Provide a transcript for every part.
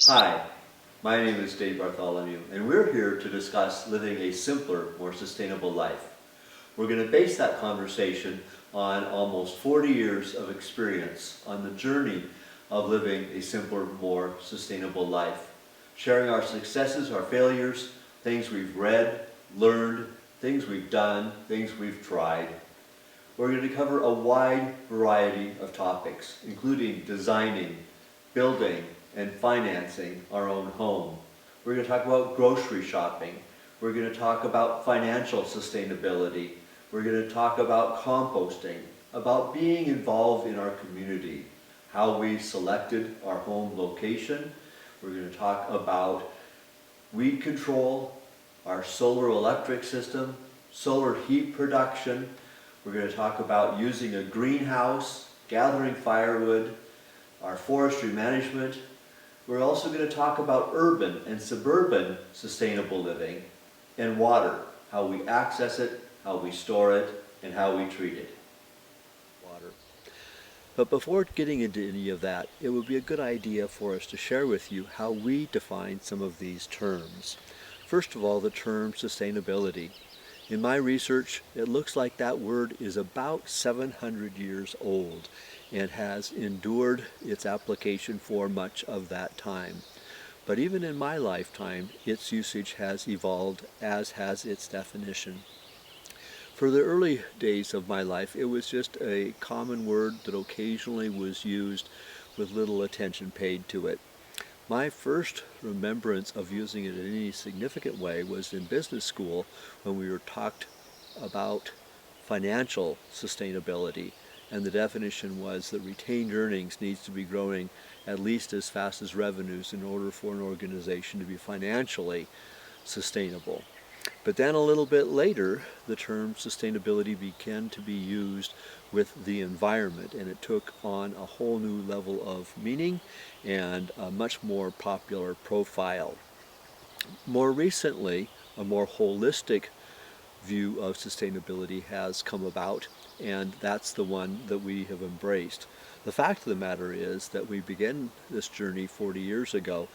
Hi, my name is Dave Bartholomew, and we're here to discuss living a simpler, more sustainable life. We're going to base that conversation on almost 40 years of experience on the journey of living a simpler, more sustainable life, sharing our successes, our failures, things we've read, learned, things we've done, things we've tried. We're going to cover a wide variety of topics, including designing, building, and financing our own home. We're going to talk about grocery shopping. We're going to talk about financial sustainability. We're going to talk about composting, about being involved in our community, how we selected our home location. We're going to talk about weed control, our solar electric system, solar heat production. We're going to talk about using a greenhouse, gathering firewood, our forestry management. We're also going to talk about urban and suburban sustainable living and water, how we access it, how we store it, and how we treat it. Water. But before getting into any of that, it would be a good idea for us to share with you how we define some of these terms. First of all, the term sustainability. In my research, it looks like that word is about 700 years old and has endured its application for much of that time. But even in my lifetime, its usage has evolved, as has its definition. For the early days of my life, it was just a common word that occasionally was used with little attention paid to it. My first remembrance of using it in any significant way was in business school when we were talked about financial sustainability, and the definition was that retained earnings needs to be growing at least as fast as revenues in order for an organization to be financially sustainable. But then a little bit later, the term sustainability began to be used with the environment, and it took on a whole new level of meaning and a much more popular profile. More recently, a more holistic view of sustainability has come about, and that's the one that we have embraced. The fact of the matter is that we began this journey 40 years ago.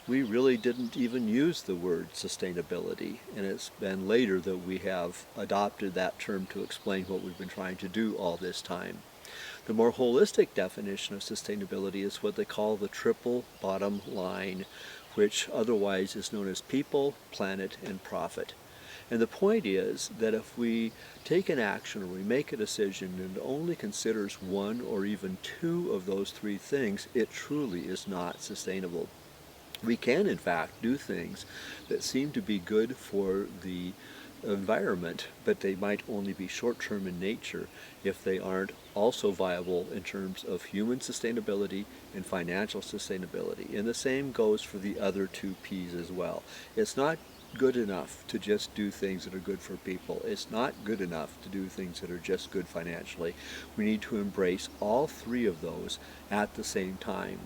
We really didn't even use the word sustainability, and it's been later that we have adopted that term to explain what we've been trying to do all this time. The more holistic definition of sustainability is what they call the triple bottom line, which otherwise is known as people, planet, and profit. And the point is that if we take an action or we make a decision and it only considers one or even two of those three things, it truly is not sustainable. We can, in fact, do things that seem to be good for the environment, but they might only be short-term in nature if they aren't also viable in terms of human sustainability and financial sustainability. And the same goes for the other two P's as well. It's not good enough to just do things that are good for people. It's not good enough to do things that are just good financially. We need to embrace all three of those at the same time.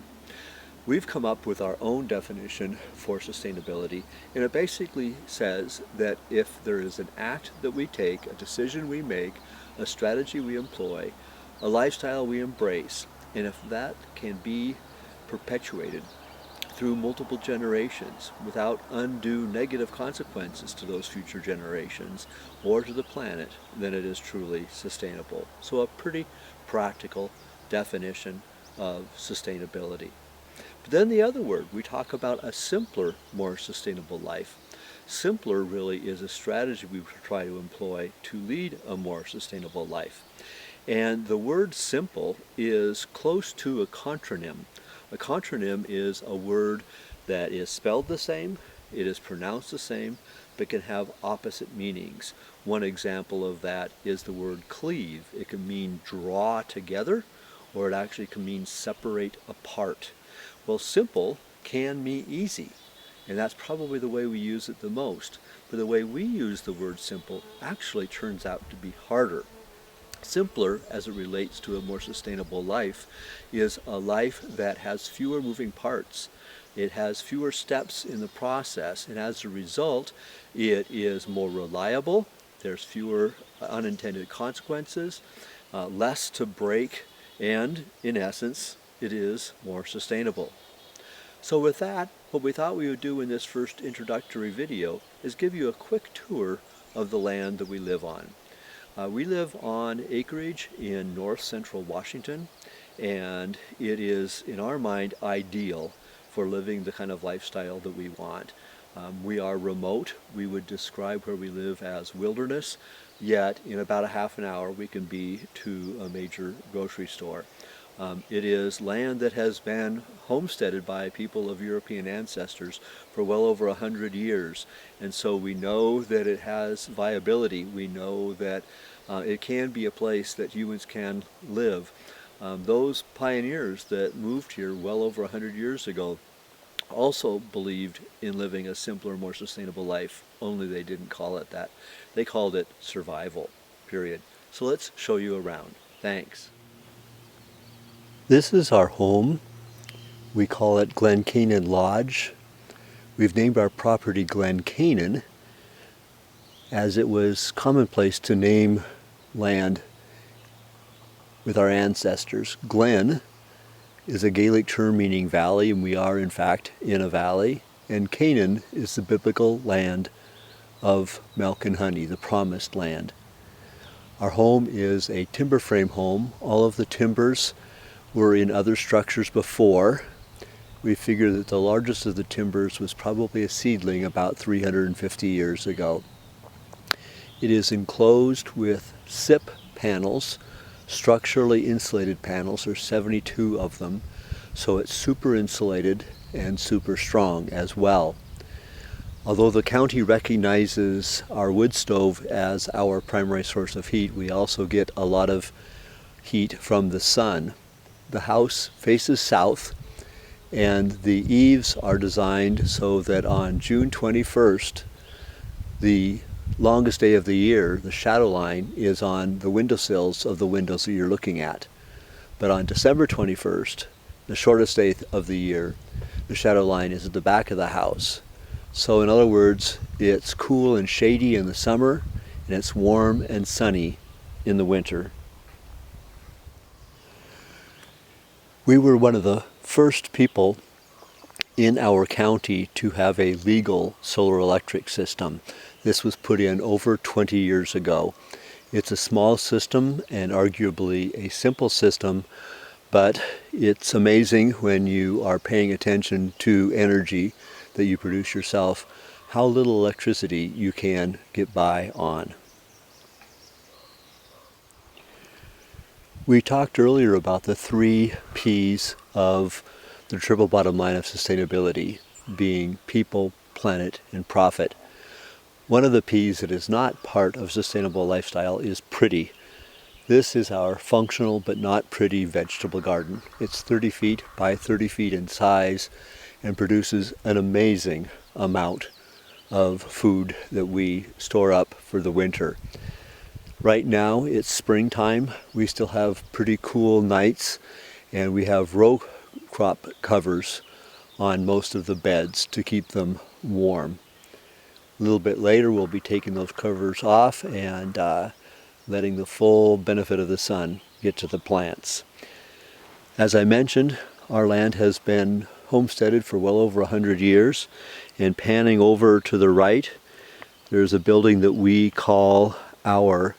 We've come up with our own definition for sustainability, and it basically says that if there is an act that we take, a decision we make, a strategy we employ, a lifestyle we embrace, and if that can be perpetuated through multiple generations without undue negative consequences to those future generations or to the planet, then it is truly sustainable. So a pretty practical definition of sustainability. But then the other word, we talk about a simpler, more sustainable life. Simpler really is a strategy we try to employ to lead a more sustainable life. And the word simple is close to a contronym. A contronym is a word that is spelled the same, it is pronounced the same, but can have opposite meanings. One example of that is the word cleave. It can mean draw together, or it actually can mean separate apart. Well, simple can mean easy, and that's probably the way we use it the most. But the way we use the word simple actually turns out to be harder. Simpler, as it relates to a more sustainable life, is a life that has fewer moving parts. It has fewer steps in the process, and as a result, it is more reliable. There's fewer unintended consequences, less to break, and in essence, it is more sustainable. So with that, what we thought we would do in this first introductory video is give you a quick tour of the land that we live on. We live on acreage in north central Washington, and it is, in our mind, ideal for living the kind of lifestyle that we want. We are remote. We would describe where we live as wilderness, yet in about a half an hour we can be to a major grocery store. It is land that has been homesteaded by people of European ancestors for well over 100 years, and so we know that it has viability. We know that it can be a place that humans can live. Those pioneers that moved here well over 100 years ago also believed in living a simpler, more sustainable life, only they didn't call it that. They called it survival, period. So let's show you around. Thanks. This is our home. We call it Glen Canaan Lodge. We've named our property Glen Canaan as it was commonplace to name land with our ancestors. Glen is a Gaelic term meaning valley, and we are in fact in a valley. And Canaan is the biblical land of milk and honey, the promised land. Our home is a timber frame home. All of the timbers were in other structures before. We figure that the largest of the timbers was probably a seedling about 350 years ago. It is enclosed with SIP panels, structurally insulated panels. There's 72 of them, so it's super insulated and super strong as well. Although the county recognizes our wood stove as our primary source of heat, we also get a lot of heat from the sun. The house faces south, and the eaves are designed so that on June 21st, the longest day of the year, the shadow line is on the windowsills of the windows that you're looking at. But on December 21st, the shortest day of the year, the shadow line is at the back of the house. So in other words, it's cool and shady in the summer, and it's warm and sunny in the winter. We were one of the first people in our county to have a legal solar electric system. This was put in over 20 years ago. It's a small system and arguably a simple system, but it's amazing when you are paying attention to energy that you produce yourself, how little electricity you can get by on. We talked earlier about the 3 P's of the triple bottom line of sustainability, being people, planet, and profit. One of the P's that is not part of sustainable lifestyle is pretty. This is our functional but not pretty vegetable garden. It's 30 feet by 30 feet in size and produces an amazing amount of food that we store up for the winter. Right now it's springtime. We still have pretty cool nights, and we have row crop covers on most of the beds to keep them warm. A little bit later we'll be taking those covers off and letting the full benefit of the sun get to the plants. As I mentioned, our land has been homesteaded for well over 100 years, and panning over to the right there's a building that we call our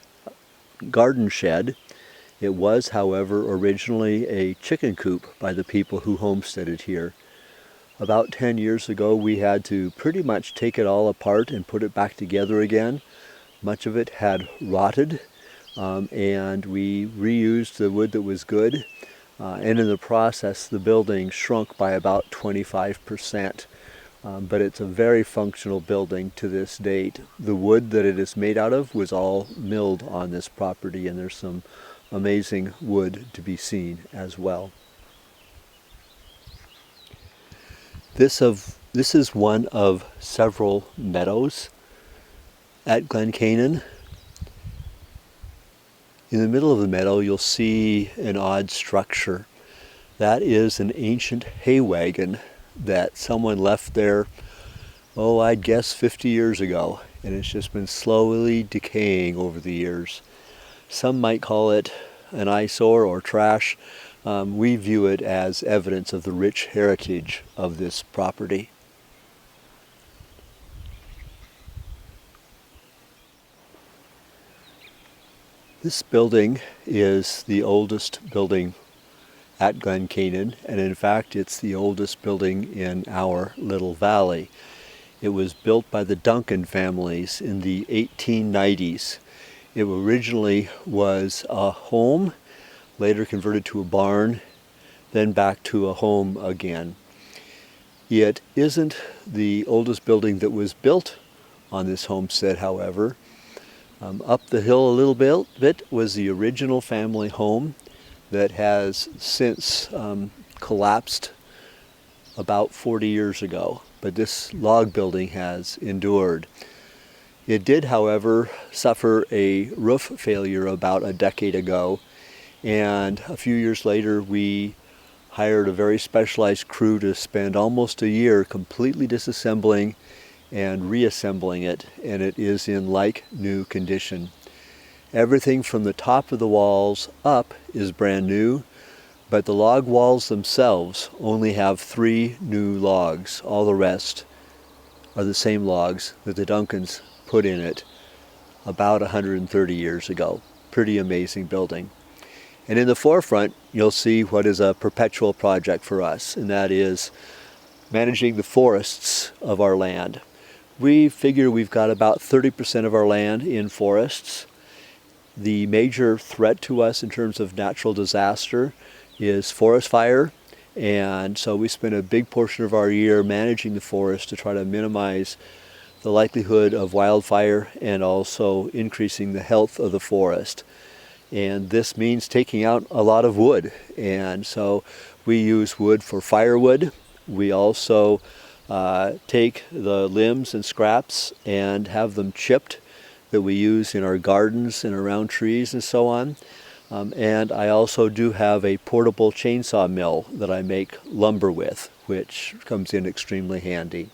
garden shed. It was, however, originally a chicken coop by the people who homesteaded here. About 10 years ago we had to pretty much take it all apart and put it back together again. Much of it had rotted, and we reused the wood that was good, and in the process the building shrunk by about 25%. But it's a very functional building to this date. The wood that it is made out of was all milled on this property, and there's some amazing wood to be seen as well. This is one of several meadows at Glen Canaan. In the middle of the meadow you'll see an odd structure. That is an ancient hay wagon that someone left there, I'd guess 50 years ago, and it's just been slowly decaying over the years. Some might call it an eyesore or trash. we view it as evidence of the rich heritage of this property. This building is the oldest building at Glen Canaan, and in fact it's the oldest building in our little valley. It was built by the Duncan families in the 1890s. It originally was a home, later converted to a barn, then back to a home again. It isn't the oldest building that was built on this homestead, however. Up the hill a little bit was the original family home that has since collapsed about 40 years ago, but this log building has endured. It did, however, suffer a roof failure about a decade ago, and a few years later we hired a very specialized crew to spend almost a year completely disassembling and reassembling it, and it is in like new condition. Everything from the top of the walls up is brand new, but the log walls themselves only have 3 new logs. All the rest are the same logs that the Duncans put in it about 130 years ago. Pretty amazing building. And in the forefront you'll see what is a perpetual project for us, and that is managing the forests of our land. We figure we've got about 30% of our land in forests. The major threat to us in terms of natural disaster is forest fire, and so we spend a big portion of our year managing the forest to try to minimize the likelihood of wildfire and also increasing the health of the forest. And this means taking out a lot of wood, and so we use wood for firewood. We also take the limbs and scraps and have them chipped that we use in our gardens and around trees and so on. And I also do have a portable chainsaw mill that I make lumber with, which comes in extremely handy.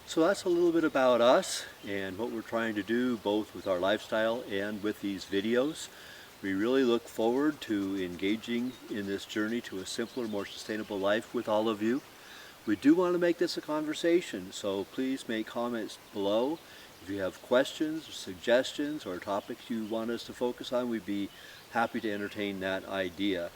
So that's a little bit about us and what we're trying to do both with our lifestyle and with these videos. We really look forward to engaging in this journey to a simpler, more sustainable life with all of you. We do want to make this a conversation, so please make comments below. If you have questions, or suggestions, or topics you want us to focus on, we'd be happy to entertain that idea.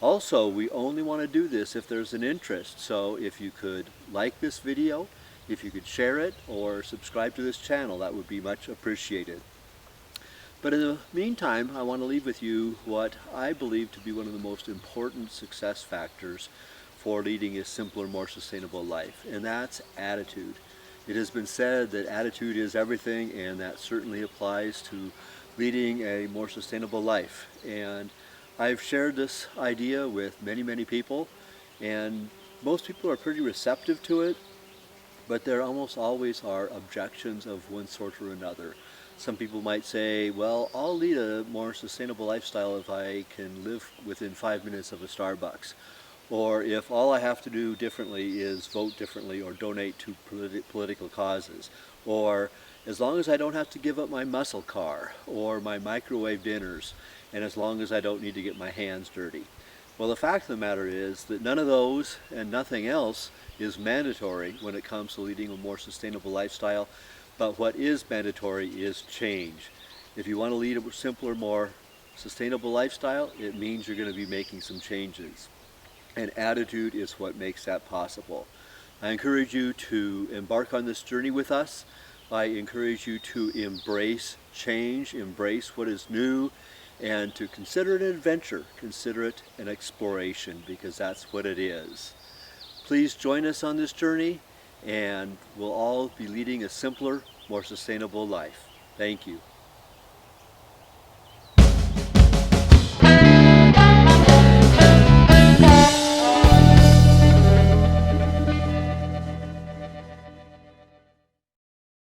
Also, we only want to do this if there's an interest, so if you could like this video, if you could share it, or subscribe to this channel, that would be much appreciated. But in the meantime, I want to leave with you what I believe to be one of the most important success factors for leading a simpler, more sustainable life, and that's attitude. It has been said that attitude is everything, and that certainly applies to leading a more sustainable life. And I've shared this idea with many people, and most people are pretty receptive to it, but there almost always are objections of one sort or another. Some people might say, well, I'll lead a more sustainable lifestyle if I can live within 5 minutes of a Starbucks. Or if all I have to do differently is vote differently or donate to political causes. Or as long as I don't have to give up my muscle car or my microwave dinners, and as long as I don't need to get my hands dirty. Well, the fact of the matter is that none of those and nothing else is mandatory when it comes to leading a more sustainable lifestyle. But what is mandatory is change. If you want to lead a simpler, more sustainable lifestyle, it means you're going to be making some changes. And attitude is what makes that possible. I encourage you to embark on this journey with us. I encourage you to embrace change, embrace what is new, and to consider it an adventure, consider it an exploration, because that's what it is. Please join us on this journey, and we'll all be leading a simpler, more sustainable life. Thank you.